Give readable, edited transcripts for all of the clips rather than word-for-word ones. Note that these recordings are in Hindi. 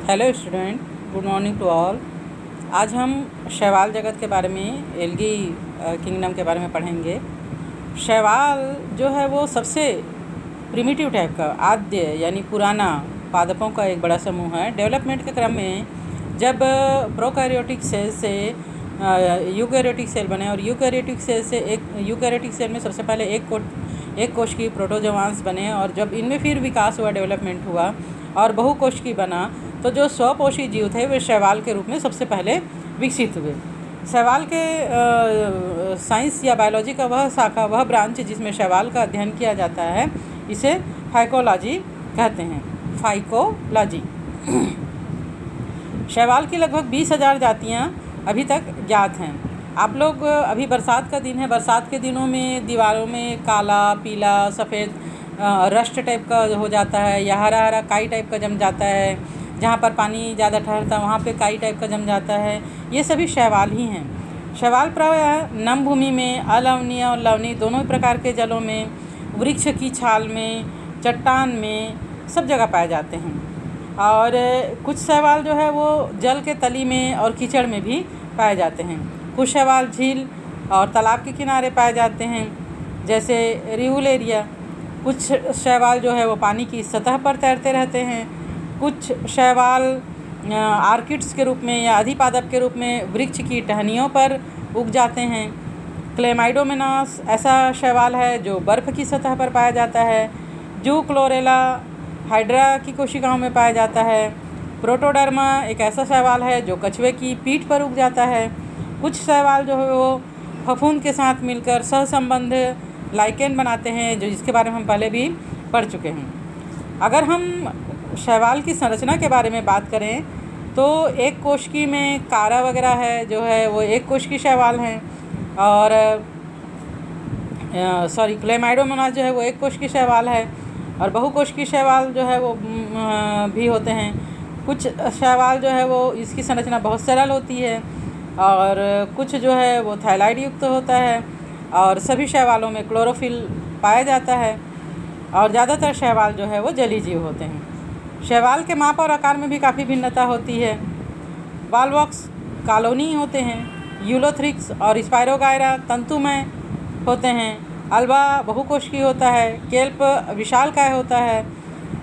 Hello student, good morning to all. आज हम शैवाल जगत के बारे में, एल्गी किंगडम के बारे में पढ़ेंगे। शैवाल जो है वो सबसे प्रिमिटिव टाइप का, आद्य यानी पुराना पादपों का एक बड़ा समूह है। डेवलपमेंट के क्रम में जब प्रोकैरियोटिक सेल से यूकैरियोटिक सेल बने और यूकैरियोटिक सेल से यूकैरियोटिक सेल में सबसे पहले एक कोश की प्रोटोजोआंस बने, और जब इनमें फिर विकास हुआ, डेवलपमेंट हुआ और बहुकोश की बना, तो जो स्वपोषी जीव थे वे शैवाल के रूप में सबसे पहले विकसित हुए। शैवाल के साइंस या बायोलॉजी का वह शाखा, वह ब्रांच जिसमें शैवाल का अध्ययन किया जाता है, इसे फाइकोलॉजी कहते हैं। फाइकोलॉजी। शैवाल की लगभग 20,000 जातियाँ अभी तक ज्ञात हैं। आप लोग, अभी बरसात का दिन है, बरसात के दिनों में दीवारों में काला, पीला, सफ़ेद रस्ट टाइप का हो जाता है, या हरा हरा काई टाइप का जम जाता है। जहाँ पर पानी ज़्यादा ठहरता है वहाँ पे काई टाइप का जम जाता है। ये सभी शैवाल ही हैं। शैवाल प्रायः नम भूमि में, अलवणीय और लवणीय दोनों प्रकार के जलों में, वृक्ष की छाल में, चट्टान में, सब जगह पाए जाते हैं। और कुछ शैवाल जो है वो जल के तली में और कीचड़ में भी पाए जाते हैं। कुछ शैवाल झील और तालाब के किनारे पाए जाते हैं, जैसे रिवुलेरिया। कुछ शैवाल जो है वो पानी की सतह पर तैरते रहते हैं। कुछ शैवाल आर्किड्स के रूप में या अधिपादप के रूप में वृक्ष की टहनियों पर उग जाते हैं। क्लेमाइडोमोनास ऐसा शैवाल है जो बर्फ़ की सतह पर पाया जाता है। जू क्लोरेला हाइड्रा की कोशिकाओं में पाया जाता है। प्रोटोडर्मा एक ऐसा शैवाल है जो कछुए की पीठ पर उग जाता है। कुछ शैवाल जो है वो फफूंद के साथ मिलकर सहसंबंध लाइकेन बनाते हैं, जो जिसके बारे में हम पहले भी पढ़ चुके हैं। अगर हम शैवाल की संरचना के बारे में बात करें तो एक कोशिकी में कारा वगैरह है, जो है वो एक कोशिकी शैवाल हैं। और क्लेमाइडोमोनास जो है वो एक कोशिकी शैवाल है, और बहुकोशिकी शैवाल जो है वो भी होते हैं। कुछ शैवाल जो है वो इसकी संरचना बहुत सरल होती है, और कुछ जो है वो थायलाइड युक्त होता है, और सभी शैवालों में क्लोरोफिल पाया जाता है, और ज़्यादातर शैवाल जो है वो जलीय जीव होते हैं। शैवाल के माप और आकार में भी काफ़ी भिन्नता होती है। बालवॉक्स कॉलोनी होते हैं, यूलोथ्रिक्स और स्पायरोगायरा तंतुमय होते हैं, अल्बा बहुकोशिकीय होता है, केल्प विशालकाय होता है।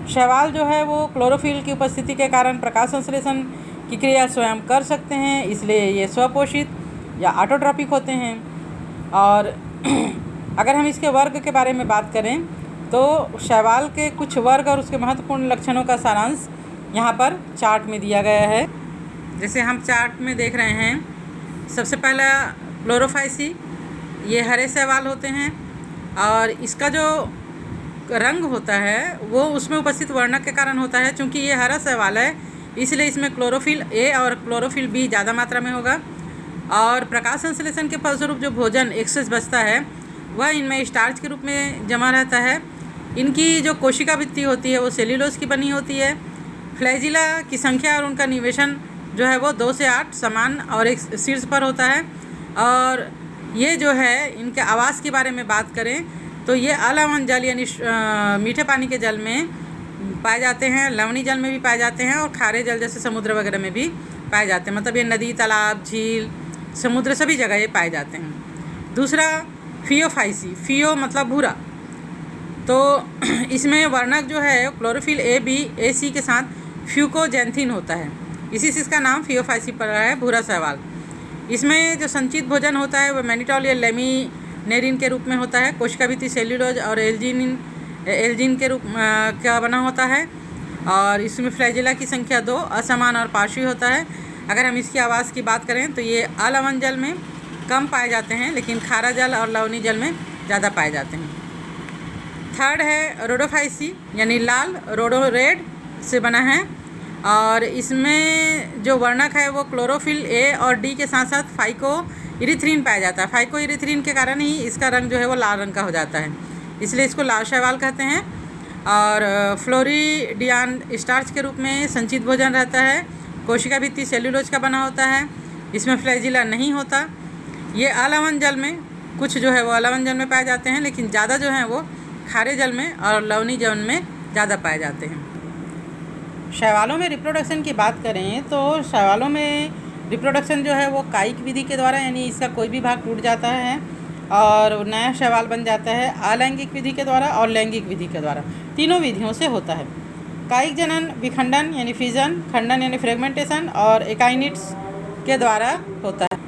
शैवाल जो है वो क्लोरोफिल की उपस्थिति के कारण प्रकाश संश्लेषण की क्रिया स्वयं कर सकते हैं, इसलिए ये स्वपोषित या ऑटोट्रॉपिक होते हैं। और अगर हम इसके वर्ग के बारे में बात करें तो शैवाल के कुछ वर्ग और उसके महत्वपूर्ण लक्षणों का सारांश यहाँ पर चार्ट में दिया गया है। जैसे हम चार्ट में देख रहे हैं, सबसे पहला क्लोरोफाइसी, ये हरे शैवाल होते हैं, और इसका जो रंग होता है वो उसमें उपस्थित वर्णक के कारण होता है। चूँकि ये हरा शैवाल है इसलिए इसमें क्लोरोफिल ए और क्लोरोफिल बी ज़्यादा मात्रा में होगा, और प्रकाश संश्लेषण के फलस्वरूप जो भोजन एक्सेस बचता है वह इनमें स्टार्च के रूप में जमा रहता है। इनकी जो कोशिका भित्ति होती है वो सेल्यूलोज की बनी होती है। फ्लैजिला की संख्या और उनका निवेशन जो है वो 2 से 8 समान और एक शीर्ष पर होता है। और ये जो है इनके आवास के बारे में बात करें तो ये अलवण जल यानी मीठे पानी के जल में पाए जाते हैं, लवणीय जल में भी पाए जाते हैं, और खारे जल जैसे समुद्र वगैरह में भी पाए जाते हैं। मतलब ये नदी, तालाब, झील, समुद्र सभी जगह ये पाए जाते हैं। दूसरा फियोफाइसी, फियो मतलब भूरा, तो इसमें वर्णक जो है क्लोरोफिल ए, बी, ए, सी के साथ फ्यूकोजैंथिन होता है, इसी से इसका नाम फियोफाइसी पड़ा है, भूरा शैवाल। इसमें जो संचित भोजन होता है वह मैनिटॉल या लेमिनेरिन के रूप में होता है। कोशिका भित्ति सेल्यूलोज और एल्जिन के रूप का बना होता है, और इसमें फ्लैजिला की संख्या 2 असमान और पार्श्वी होता है। अगर हम इसकी आवास की बात करें तो ये अलवण जल में कम पाए जाते हैं, लेकिन खारा जल और लवणीय जल में ज़्यादा पाए जाते हैं। थर्ड है रोडोफाइसी, यानी लाल, रोडो रेड से बना है, और इसमें जो वर्णक है वो क्लोरोफिल ए और डी के साथ साथ फाइको इरिथ्रीन पाया जाता है। फाइको इरिथ्रीन के कारण ही इसका रंग जो है वो लाल रंग का हो जाता है, इसलिए इसको लाल शैवाल कहते हैं। और फ्लोरिडियान स्टार्च के रूप में संचित भोजन रहता है। कोशिका भित्ति सेल्यूलोज का बना होता है, इसमें फ्लैजिला नहीं होता। ये अलवण जल में, कुछ जो है वो अलवण जल में पाए जाते हैं, लेकिन ज़्यादा जो है वो खारे जल में और लवणीय जल में ज़्यादा पाए जाते हैं। शैवालों में रिप्रोडक्शन की बात करें तो शैवालों में रिप्रोडक्शन जो है वो कायिक विधि के द्वारा, यानी इसका कोई भी भाग टूट जाता है और नया शैवाल बन जाता है, अलैंगिक विधि के द्वारा और लैंगिक विधि के द्वारा, तीनों विधियों से होता है। कायिक जनन विखंडन यानी फिजन, खंडन यानी फ्रेगमेंटेशन और एकाइनिट्स के द्वारा होता है।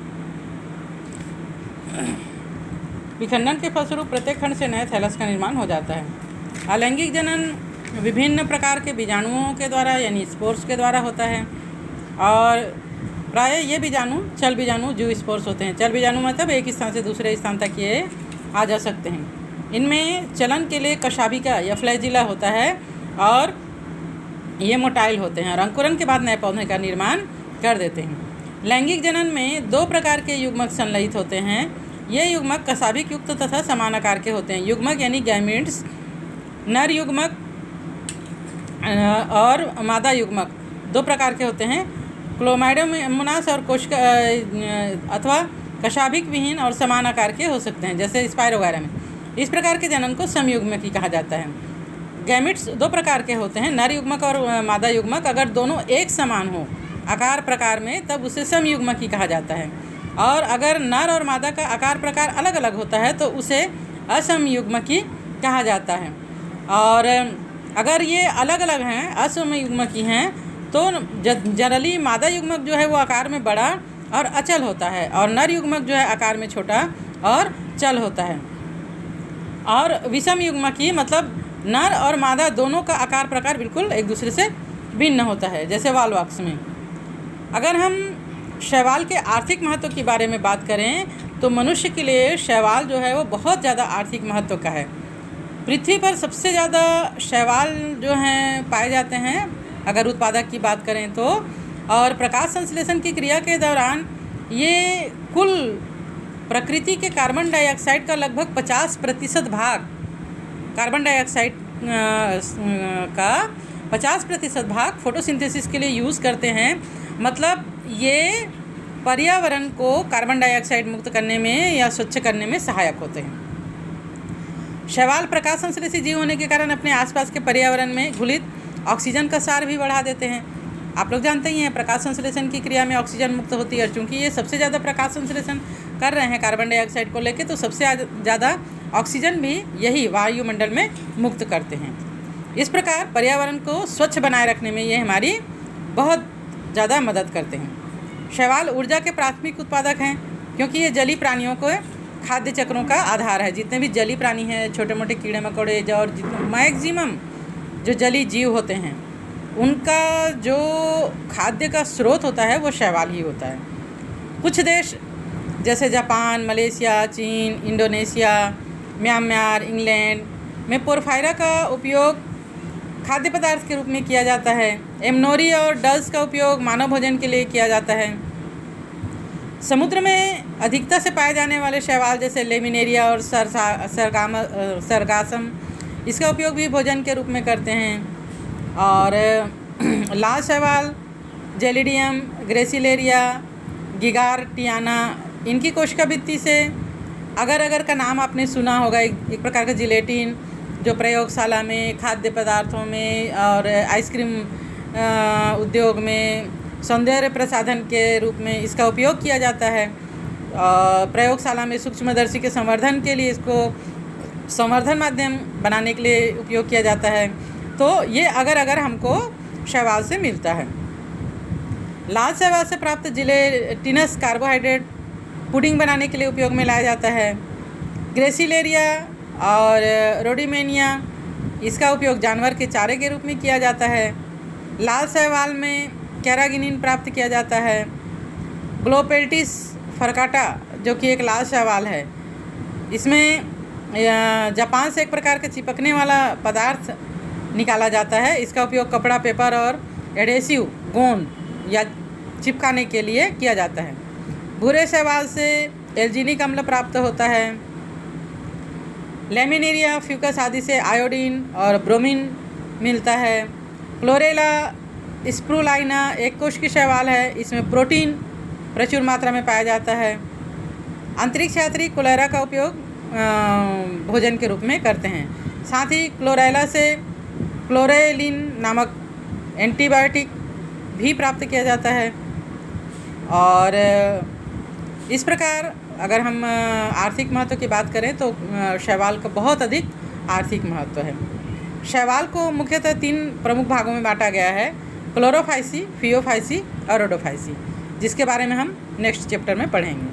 विखंडन के फलस्वरूप प्रत्येक खंड से नए थैलस का निर्माण हो जाता है। अलैंगिक जनन विभिन्न प्रकार के बीजाणुओं के द्वारा यानी स्पोर्स के द्वारा होता है और प्रायः ये बीजाणु चल बीजाणु जू स्पोर्स होते हैं। चल बीजाणु मतलब एक स्थान से दूसरे स्थान तक ये आ जा सकते हैं। इनमें चलन के लिए कशाभिका या फ्लैजिला होता है और ये मोटाइल होते हैं और अंकुरन के बाद नए पौधे का निर्माण कर देते हैं। लैंगिक जनन में 2 प्रकार के युग्मक संलयित होते हैं। ये युग्मक कशाभिक युक्त तथा समान आकार के होते हैं। युग्मक यानी गैमीट्स, नर युग्मक और मादा युग्मक 2 प्रकार के होते हैं। क्लोमाइडोमोनास और कोश अथवा कशाभिक विहीन और समान आकार के हो सकते हैं, जैसे स्पाइरो वगैरह में। इस प्रकार के जनन को समयुग्मकी कहा जाता है। गैमिट्स 2 प्रकार के होते हैं, नर युग्मक और मादा युग्मक। अगर दोनों एक समान हो आकार प्रकार में तब उसे समयुग्मकी कहा जाता है और अगर नर और मादा का आकार प्रकार अलग अलग होता है तो उसे असमयुग्मकी कहा जाता है। और अगर ये अलग अलग हैं, असमयुग्मकी हैं, तो जनरली मादा युग्मक जो है वो आकार में बड़ा और अचल होता है और नर युग्मक जो है आकार में छोटा और चल होता है। और विषम युग्मकी मतलब नर और मादा दोनों का आकार प्रकार बिल्कुल एक दूसरे से भिन्न होता है, जैसे वालवाक्स में। अगर हम शैवाल के आर्थिक महत्व के बारे में बात करें तो मनुष्य के लिए शैवाल जो है वो बहुत ज़्यादा आर्थिक महत्व का है। पृथ्वी पर सबसे ज़्यादा शैवाल जो हैं पाए जाते हैं अगर उत्पादक की बात करें तो, और प्रकाश संश्लेषण की क्रिया के दौरान ये कुल प्रकृति के कार्बन डाइऑक्साइड का लगभग 50% भाग, कार्बन डाइऑक्साइड का 50% भाग फोटोसिंथेसिस के लिए यूज़ करते हैं। मतलब ये पर्यावरण को कार्बन डाइऑक्साइड मुक्त करने में या स्वच्छ करने में सहायक होते हैं। शैवाल प्रकाश संश्लेषी जीव होने के कारण अपने आसपास के पर्यावरण में घुलित ऑक्सीजन का सार भी बढ़ा देते हैं। आप लोग जानते ही हैं प्रकाश संश्लेषण की क्रिया में ऑक्सीजन मुक्त होती है। चूँकि ये सबसे ज़्यादा प्रकाश संश्लेषण कर रहे हैं कार्बन डाइऑक्साइड को लेकर, तो सबसे ज़्यादा ऑक्सीजन भी यही वायुमंडल में मुक्त करते हैं। इस प्रकार पर्यावरण को स्वच्छ बनाए रखने में ये हमारी बहुत ज़्यादा मदद करते हैं। शैवाल ऊर्जा के प्राथमिक उत्पादक हैं क्योंकि ये जलीय प्राणियों को खाद्य चक्रों का आधार है। जितने भी जलीय प्राणी हैं, छोटे मोटे कीड़े मकोड़े और मैक्सिमम जो जलीय जीव होते हैं, उनका जो खाद्य का स्रोत होता है वो शैवाल ही होता है। कुछ देश जैसे जापान, मलेशिया, चीन, इंडोनेशिया, म्यांमार, इंग्लैंड में पोरफायरा का उपयोग खाद्य पदार्थ के रूप में किया जाता है। एमनोरी और डल्स का उपयोग मानव भोजन के लिए किया जाता है। समुद्र में अधिकता से पाए जाने वाले शैवाल जैसे लेमिनेरिया और सरगासम, इसका उपयोग भी भोजन के रूप में करते हैं। और लाल शैवाल, जेलिडियम, ग्रेसिलेरिया, गिगार्टियाना, इनकी कोशिका भित्ति से अगर का नाम आपने सुना होगा, एक प्रकार का जिलेटिन जो प्रयोगशाला में, खाद्य पदार्थों में और आइसक्रीम उद्योग में सौंदर्य प्रसाधन के रूप में इसका उपयोग किया जाता है। प्रयोगशाला में सूक्ष्मदर्शी के संवर्धन के लिए इसको संवर्धन माध्यम बनाने के लिए उपयोग किया जाता है। तो ये अगर हमको शैवाल से मिलता है। लाल शैवाल से प्राप्त जिलेटिनस कार्बोहाइड्रेट पुडिंग बनाने के लिए उपयोग में लाया जाता है। ग्रेसिलेरिया और रोडिमेनिया, इसका उपयोग जानवर के चारे के रूप में किया जाता है। लाल शैवाल में कैरागिनिन प्राप्त किया जाता है। ग्लोपेल्टिस फरकाटा जो कि एक लाल शैवाल है, इसमें जापान से एक प्रकार के चिपकने वाला पदार्थ निकाला जाता है। इसका उपयोग कपड़ा, पेपर और एडेसिव गोंद या चिपकाने के लिए किया जाता है। भूरे शैवाल से एल्जीनिक अम्ल प्राप्त होता है। लेमिनेरिया, फ्यूकस आदि से आयोडीन और ब्रोमीन मिलता है। क्लोरेला स्प्रूलाइना एक कोश की शैवाल है। इसमें प्रोटीन प्रचुर मात्रा में पाया जाता है। अंतरिक्ष यात्री क्लोरेला का उपयोग भोजन के रूप में करते हैं। साथ ही क्लोरेला से क्लोरेलिन नामक एंटीबायोटिक भी प्राप्त किया जाता है। और इस प्रकार अगर हम आर्थिक महत्व की बात करें तो शैवाल का बहुत अधिक आर्थिक महत्व है। शैवाल को मुख्यतः 3 प्रमुख भागों में बांटा गया है, क्लोरोफाइसी, फियोफाइसी और रोडोफाइसी, जिसके बारे में हम नेक्स्ट चैप्टर में पढ़ेंगे।